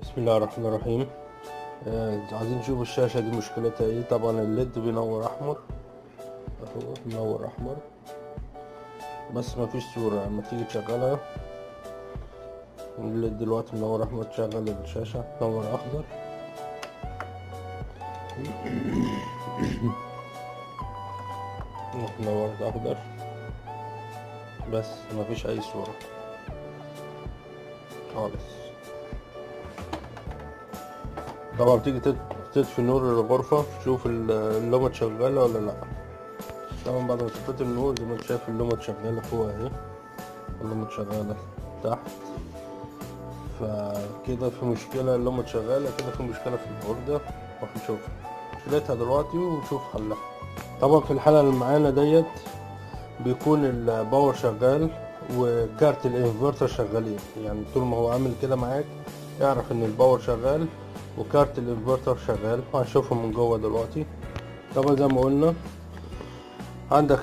بسم الله الرحمن الرحيم. عايزين نشوف الشاشة دي مشكلتها ايه. طبعا الليد بينور احمر اهو، بينور احمر بس مفيش صورة. لما تيجي تشغلها الليد دلوقتي منور احمر، تشغل الشاشة تنور اخضر. نورت اخضر بس مفيش اي صورة خالص. طبعا بتيجي تطفي نور الغرفة تشوف اللمبة شغالة ولا لأ. طبعا بعد ما تطفي النور زي ما انت شايف اللمبة شغالة فوق اهي، اللمبة شغالة تحت. فكده في مشكلة، اللمبة شغالة كده في مشكلة في البوردة، وهنشوف مشكلتها دلوقتي ونشوف حلها. طبعا في الحالة اللي معانا ديت بيكون الباور شغال وكارت الانفرتر شغالين، يعني طول ما هو عامل كده معاك اعرف ان الباور شغال وكارت الانفرتر شغال. هنشوفهم من جوه دلوقتي. طبعا زي ما قلنا عندك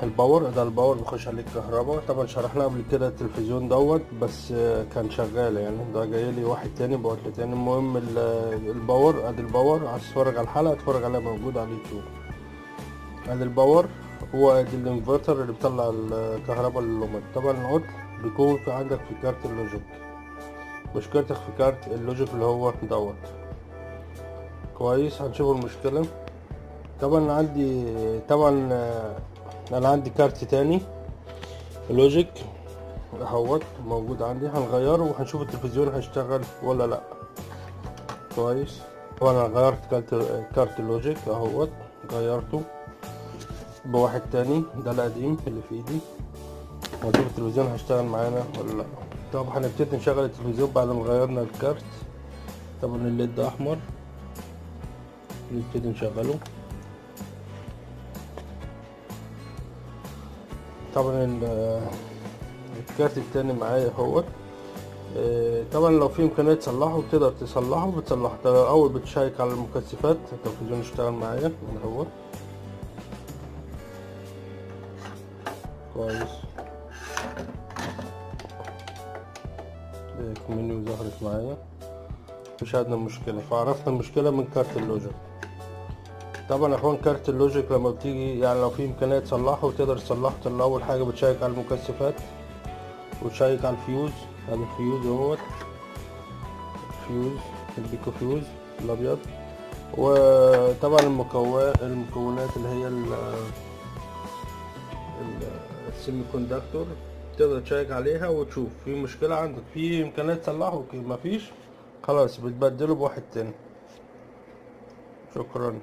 الباور ده، الباور بيخش عليه الكهرباء. طبعا شرحنا قبل كده التلفزيون دوت بس كان شغال، يعني ده جاي لي واحد تاني بقول لي تاني. المهم الباور، ادي الباور. عايز تتفرج على الحلقه اتفرج عليها، موجود على اليوتيوب. ادي الباور، هو ادي الانفرتر اللي بيطلع الكهرباء لللمبة. طبعا العطل بيكون في عندك في كارت اللوجيك. مشكلتك في كارت اللوجيك اللي هو دوت. كويس، هنشوف المشكله. طبعا عندي انا عندي كارت تاني لوجيك اهوت موجود عندي، هنغيره وهنشوف التلفزيون هيشتغل ولا لا. كويس. طبعا انا غيرت كارت اللوجيك اهوت، غيرته بواحد تاني، ده القديم اللي في ايدي. هنشوف التلفزيون هيشتغل معانا ولا لا. طبعا هنبتدي نشغل التلفزيون بعد ما غيرنا الكارت. طبعا الليد احمر، نبتدي نشغله. طبعا الكارت التاني معايا اهوت. طبعا لو في امكانيه تصلحه تقدر تصلحه، بتصلحه. اول بتشيك على المكثفات التلفزيون يشتغل معايا من اهوت. كويس. المنيو ظهرت معايا، مفيش عندنا مشكله. فعرفنا المشكله من كارت اللوجيك. طبعا يا اخوان كارت اللوجيك لما بتيجي، يعني لو في امكانيه تصلحه وتقدر تصلحه، اول حاجه بتشيك على المكثفات وتشيك على الفيوز. هذا الفيوز اهوت، فيوز البيكو فيوز الابيض. وطبعا المكونات اللي هي السيمي كوندكتور تقدر تشيك عليها وتشوف في مشكلة عندك، في امكانية تصلحه. مفيش، خلاص بتبدله بواحد تاني. شكرا.